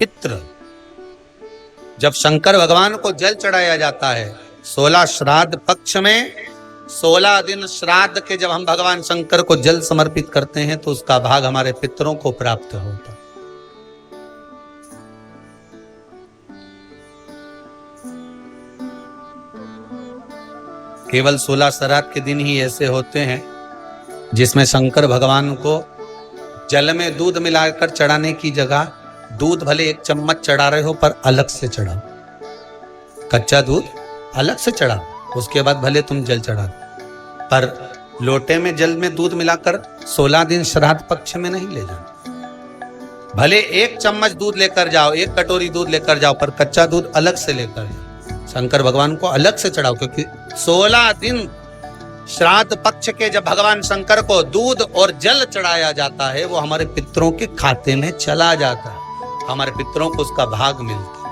पितृ। जब शंकर भगवान को जल चढ़ाया जाता है 16 श्राद्ध पक्ष में, 16 दिन श्राद्ध के जब हम भगवान शंकर को जल समर्पित करते हैं तो उसका भाग हमारे पितरों को प्राप्त होता है। केवल 16 श्राद्ध के दिन ही ऐसे होते हैं जिसमें शंकर भगवान को जल में दूध मिलाकर चढ़ाने की जगह दूध भले 1 चम्मच चढ़ा रहे हो पर अलग से चढ़ाओ, कच्चा दूध अलग से चढ़ाओ, उसके बाद भले तुम जल चढ़ा, पर लोटे में जल में दूध मिलाकर 16 दिन श्राद्ध पक्ष में नहीं ले जाओ। भले 1 चम्मच दूध लेकर जाओ, 1 कटोरी दूध लेकर जाओ, पर कच्चा दूध अलग से लेकर जाओ, शंकर भगवान को अलग से चढ़ाओ। क्योंकि 16 दिन श्राद्ध पक्ष के जब भगवान शंकर को दूध और जल चढ़ाया जाता है वो हमारे पितरों के खाते में चला जाता है, हमारे पितरों को उसका भाग मिलता है।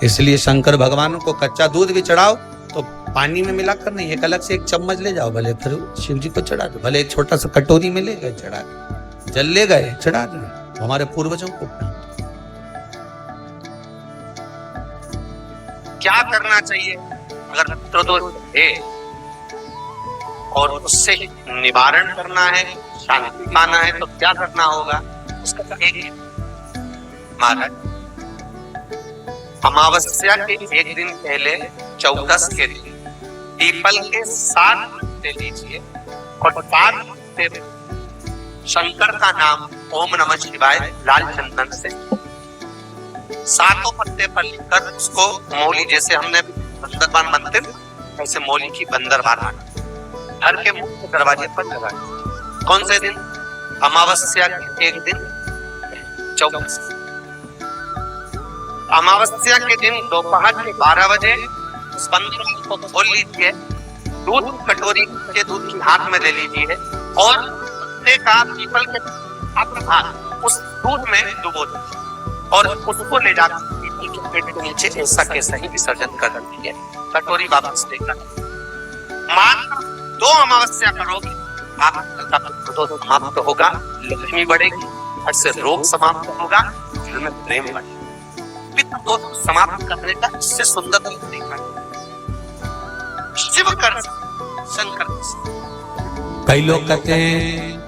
इसलिए शंकर भगवान को कच्चा दूध भी चढ़ाओ तो पानी में मिलाकर नहीं, एक अलग से 1 चम्मच ले जाओ, भले फिर शिव जी को चढ़ा दो, भले एक छोटा सा कटोरी में ले गए चढ़ा दो, जल ले गए चढ़ा दो, हमारे पूर्वजों को क्या करना चाहिए अगर पितृदोष है और उससे निवारण करना है, शांति पाना है तो क्या करना होगा? उसका एक महाराज, अमावस्या के 1 दिन पहले 14 के दिन पीपल के 7 पत्ते लीजिए और 7 पत्ते शंकर का नाम ओम नमः शिवाय लाल चंदन से 7 पत्ते पर लिखकर उसको मौली, जैसे हमने बंदरबान बनते ऐसे मौली की बंदरबान घर के मुख्य दरवाजे पर लगाए। कौन से दिन? अमावस्या के 1 दिन 14। अमावस्या के दिन दोपहर के 12 बजे उस बंदरबान को खोल लीजिए, दूध कटोरी के दूध की हाथ में ले लीजिए और पत्ते का पीपल के हाथ उस दूध में डुबो दीजिए और उसको ले जाकर पीपल के पेड़ के नीचे ऐसा कैसा ही विसर्जन कर दीजिए, कटोरी वापस लेकर। मान 2 अमावस्या करोगे आपका पितृदोष समाप्त होगा, लक्ष्मी बढ़ेगी, घर से रोग समाप्त होगा, घर में प्रेम बढ़ेगा। पितृदोष समाप्त करने का इससे सुंदर तरीका शिव कर शंकर। कई लोग कहते हैं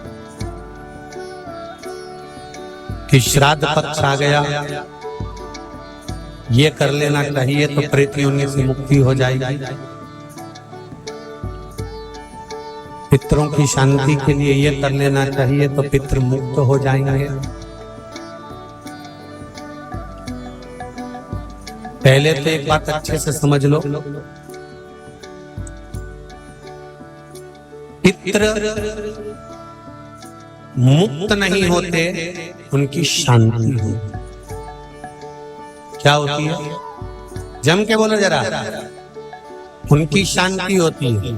कि श्राद्ध पक्ष आ गया, ये कर लेना चाहिए तो प्रेत योनि से मुक्ति हो जाएगी, पितरों की शांति के लिए ये कर लेना चाहिए तो पितृ मुक्त हो जाएंगे। पहले तो एक बात अच्छे से समझ लो, पितृ मुक्त नहीं होते, उनकी शांति होती। क्या होती है? जम के बोलो जरा। उनकी शांति होती है।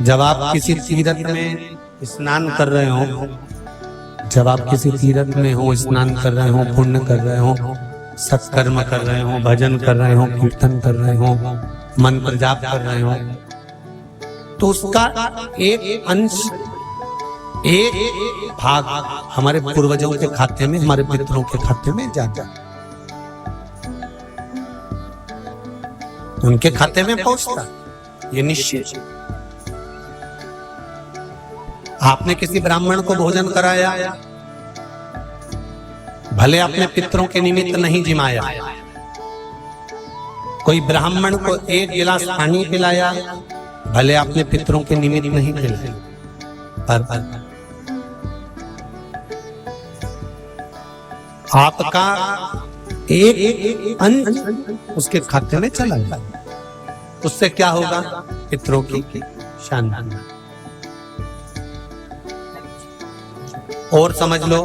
जब आप किसी तीर्थ में स्नान कर रहे हो, जब आप किसी तीर्थ में हो, स्नान कर रहे हो, पुण्य कर रहे हो, सत्कर्म कर रहे हो, भजन कर रहे हो, कीर्तन कर रहे हो, मंत्र जाप कर रहे हो, तो उसका एक अंश, एक भाग हमारे पूर्वजों के खाते में, हमारे पितरों के खाते में जाता है, उनके खाते में पहुंचता, ये निश्चित। आपने किसी ब्राह्मण को भोजन कराया, भले आपने पितरों के निमित्त नहीं जिमाया, कोई ब्राह्मण को 1 गिलास पानी पिलाया, भले आपने पितरों के निमित्त नहीं पिलाया, पर आपका एक अंश उसके खाते में चला जाए, उससे क्या होगा? पितरों की शांति। और समझ लो,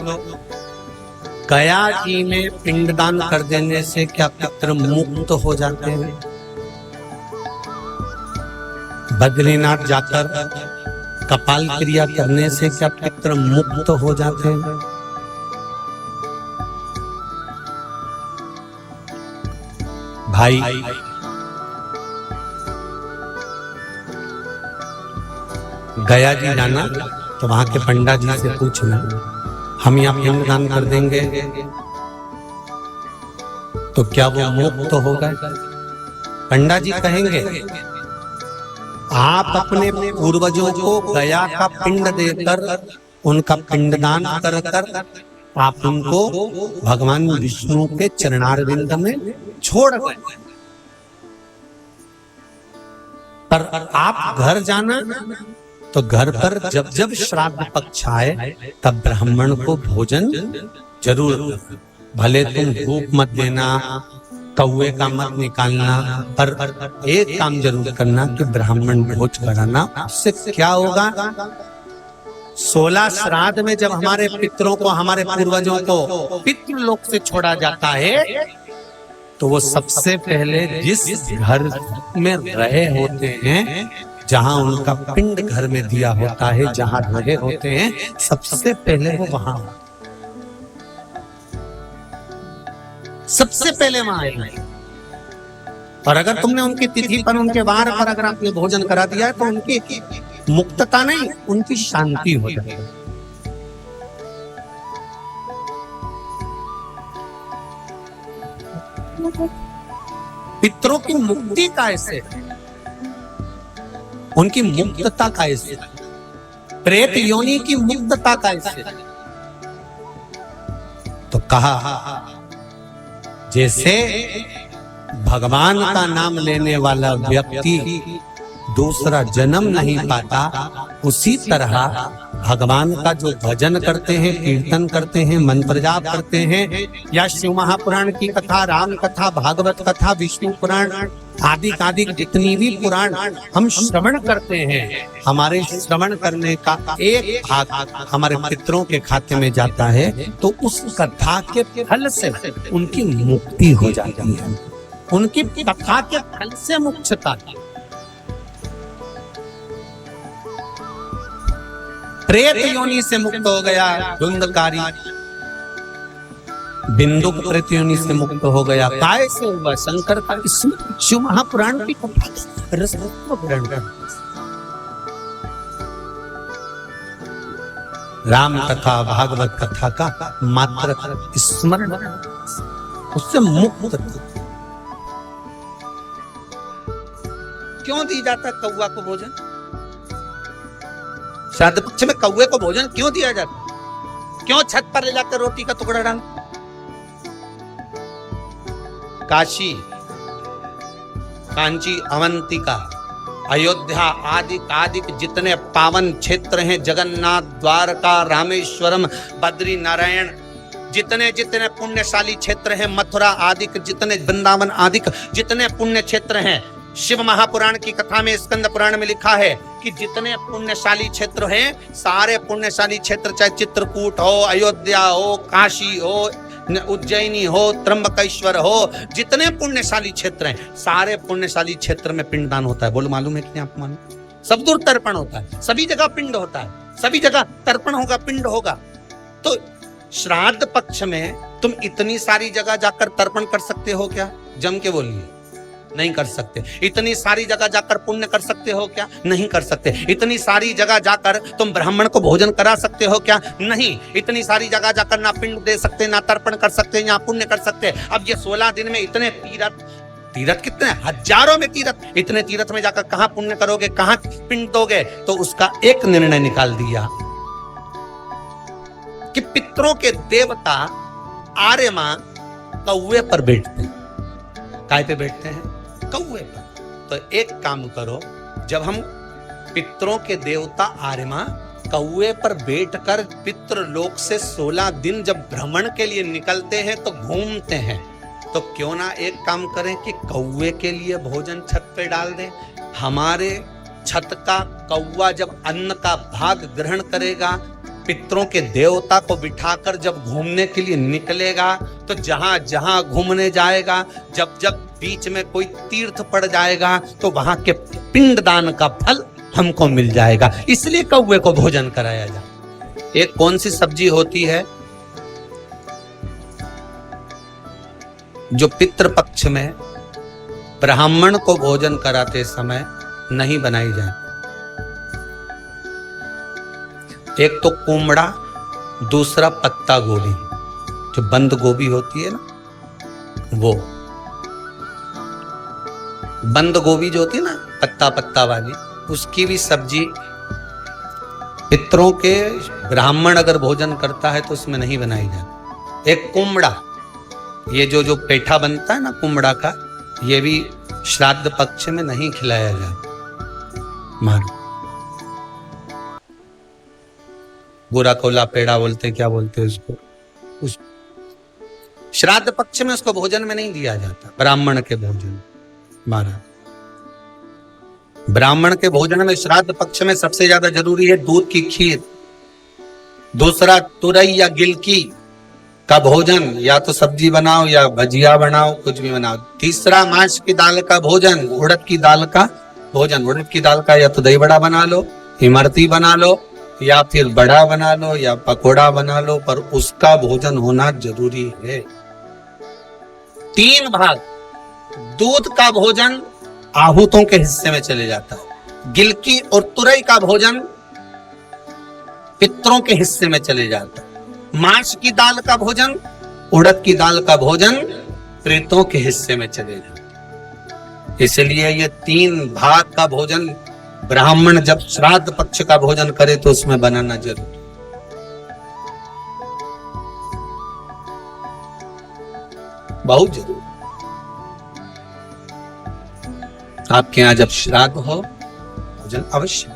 गया जी में पिंडदान कर देने से क्या पितृ मुक्त हो जाते हैं? बद्रीनाथ जाकर कपाल क्रिया करने से क्या पितृ मुक्त हो जाते हैं? भाई, गया जी जाना तो वहां के पंडा जी से पूछना, हम यहाँ पिंडदान कर देंगे तो क्या वो मुक्त हो गए? पंडा जी कहेंगे आप अपने पूर्वजों को गया का पिंड देकर, उनका पिंडदान कर कर आप उनको भगवान विष्णु के चरणारविंद में छोड़ गए। पर आप घर जाना तो घर पर जब जब श्राद्ध पक्ष आए तब ब्राह्मण को भोजन जरूर दो। भले तुम भूख मत देना, कौवे का मत निकालना, पर एक काम जरूर करना कि ब्राह्मण भोज कराना। उससे क्या होगा? 16 श्राद्ध में जब हमारे पितरों को, हमारे पूर्वजों को पितृलोक से छोड़ा जाता है तो वो सबसे पहले जिस घर में रहे होते हैं, जहां उनका पिंड घर में दिया होता है, जहां रहे होते हैं, सबसे पहले वो वहां, सबसे पहले वहां आएंगे। और अगर तुमने उनकी तिथि पर, उनके वार पर अगर आपने भोजन करा दिया है तो उनकी मुक्तता नहीं, उनकी शांति हो जाएगी। पितरों की मुक्ति कैसे, उनकी मुक्तता कैसे, प्रेत योनि की मुक्तता कैसे? तो कहा जैसे भगवान का नाम लेने वाला व्यक्ति दूसरा जन्म नहीं पाता, उसी तरह भगवान का जो भजन करते हैं, कीर्तन करते हैं, मंत्र जाप करते हैं, या शिव महापुराण की कथा, राम कथा, भागवत कथा, विष्णु पुराण आदि आदि जितनी भी पुराण हम श्रवण करते हैं, हमारे श्रवण करने का एक भाग हमारे पितरों के खाते में जाता है, तो उस कथा के फल से उनकी मुक्ति हो जाती है, उनकी कथा के फल से मोक्षता। प्रेत योनि से मुक्त हो गया धुंधकारी, बिंदुक प्रेत योनि से मुक्त हो गया। काय से हुआ? शंकर का शिव महापुराण की कथा रसत्व ग्रहण कर, राम कथा, भागवत कथा का मात्र स्मरण, उससे मुक्त। क्यों दी जाता कौवा को भोजन? श्राद्ध पक्ष में कौवे को भोजन क्यों दिया जाता? क्यों छत पर ले जाकर रोटी का टुकड़ा डाल? काशी, कांची, अवंतिका, अयोध्या आदि आदि जितने पावन क्षेत्र हैं, जगन्नाथ, द्वारका, रामेश्वरम, बद्री नारायण, जितने जितने पुण्यशाली क्षेत्र हैं, मथुरा आदि जितने, वृंदावन आदि जितने पुण्य क्षेत्र हैं, शिव महापुराण की कथा में, स्कंद पुराण में लिखा है कि जितने पुण्यशाली क्षेत्र हैं, सारे पुण्यशाली क्षेत्र, चाहे चित्रकूट हो, अयोध्या हो, काशी हो, उज्जैनी हो, त्र्यंबकेश्वर हो, जितने पुण्यशाली क्षेत्र हैं, सारे पुण्यशाली क्षेत्र में पिंडदान होता है। बोलो मालूम है कि नहीं आपको? मालूम? सब दूर तर्पण होता है, सभी जगह पिंड होता है, सभी जगह तर्पण होगा, पिंड होगा। तो श्राद्ध पक्ष में तुम इतनी सारी जगह जाकर तर्पण कर सकते हो क्या? जम के बोलिए, नहीं कर सकते। इतनी सारी जगह जाकर पुण्य कर सकते हो क्या? नहीं कर सकते। इतनी सारी जगह जाकर तुम ब्राह्मण को भोजन करा सकते हो क्या? नहीं। इतनी सारी जगह जाकर ना पिंड दे सकते, ना तर्पण कर सकते, ना पुण्य कर सकते। अब ये 16 दिन में इतने तीर्थ कितने, हजारों में तीर्थ, इतने तीर्थ में जाकर कहां पुण्य करोगे, कहां पिंड दोगे? तो उसका एक निर्णय निकाल दिया कि पितरों के देवता आर्यमा कौवे पर बैठते हैं। काय पे बैठते हैं? कौवे पर। तो एक काम करो, जब हम पितरों के देवता आर्यमा कौवे पर बैठकर पितृलोक से 16 दिन जब भ्रमण के लिए निकलते हैं तो घूमते हैं, तो क्यों ना एक काम करें कि कौवे के लिए भोजन छत पे डाल दें। हमारे छत का कौवा जब अन्न का भाग ग्रहण करेगा, पितरों के देवता को बिठाकर जब घूमने के लिए निकलेगा, तो जहां जहां घूमने जाएगा, जब जब बीच में कोई तीर्थ पड़ जाएगा, तो वहां के पिंडदान का फल हमको मिल जाएगा। इसलिए कौवे को भोजन कराया जाए। एक कौन सी सब्जी होती है जो पितृपक्ष में ब्राह्मण को भोजन कराते समय नहीं बनाई जाए? एक तो कुमड़ा, दूसरा पत्ता गोभी, जो बंद गोभी होती है ना, वो बंद गोभी जो होती है ना, पत्ता पत्ता वाली, उसकी भी सब्जी पितरों के, ब्राह्मण अगर भोजन करता है तो उसमें नहीं बनाई जाती। एक कुमड़ा, ये जो पेठा बनता है ना कुमड़ा का, ये भी श्राद्ध पक्ष में नहीं खिलाया जाता। मारो बुरा कोला पेड़ा बोलते, क्या बोलते हैं उसको, उस श्राद्ध पक्ष में उसको भोजन में नहीं दिया जाता, ब्राह्मण के भोजन। महाराज ब्राह्मण के भोजन में श्राद्ध पक्ष में सबसे ज्यादा जरूरी है दूध की खीर, दूसरा तुरई या गिलकी का भोजन, या तो सब्जी बनाओ या भजिया बनाओ, कुछ भी बनाओ। तीसरा मांस की दाल का भोजन, उड़द की दाल का भोजन। उड़द की दाल का या तो दही बड़ा बना लो, इमरती बना लो, या फिर बड़ा बना लो, या पकोड़ा बना लो, पर उसका भोजन होना जरूरी है। 3 भाग दूध का भोजन आहूतों के हिस्से में चले जाता है, गिलकी और तुरई का भोजन पितरों के हिस्से में चले जाता है, मांस की दाल का भोजन, उड़द की दाल का भोजन प्रेतों के हिस्से में चले जाता है। इसलिए ये 3 भाग का भोजन ब्राह्मण जब श्राद्ध पक्ष का भोजन करे तो उसमें बनाना जरूरी। बहुत जरूरी। आपके यहां जब श्राद्ध हो भोजन अवश्य